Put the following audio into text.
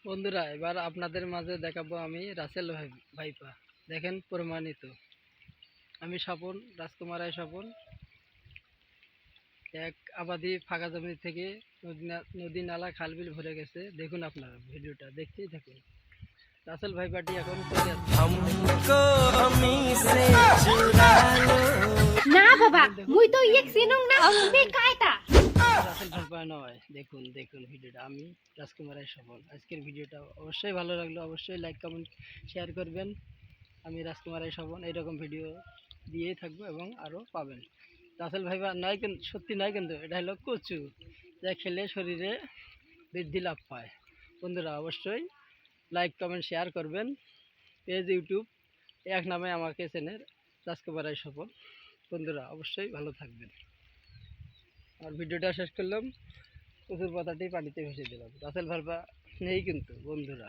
বন্ধুরা এবার আপনাদের মাঝে দেখাবো আমি রাসেল ভাইপা। দেখেন প্রমাণিত। আমি স্বপন, রাজকুমার রায় স্বপন, এক আবাদি ফাঁকা জমি থেকে নদী নালা খালবিল ভরে গেছে। দেখুন আপনারা ভিডিওটা দেখতেই থাকুন। রাসেল ভাইপাটি এখন চলে আসছে। না বাবা মুই তো এক চিনুং না তুমি কাইতা রাসেল ভাইপা নয়, দেখুন দেখুন ভিডিওটা। আমি রাজকুমার রায় স্বপন। আজকের ভিডিওটা অবশ্যই ভালো লাগলো, অবশ্যই লাইক কমেন্ট শেয়ার করবেন। আমি রাজকুমার রায় স্বপন এইরকম ভিডিও দিয়েই থাকবো এবং আরও পাবেন। রাসেল ভাইবা নয় কিন্তু, সত্যি নয় কিন্তু, এটা হলো কচু, যা খেলে শরীরে বৃদ্ধি লাভ পায়। বন্ধুরা অবশ্যই লাইক কমেন্ট শেয়ার করবেন। পেজ ইউটিউব এক নামে আমাকে চেনে, রাজকুমার রায় স্বপন। বন্ধুরা অবশ্যই ভালো থাকবেন। আর ভিডিওটা শেষ করলাম, কচুর পাতাটি পানিতে ভেসে দিলাম। রাসেল ভাইবা নেই কিন্তু বন্ধুরা।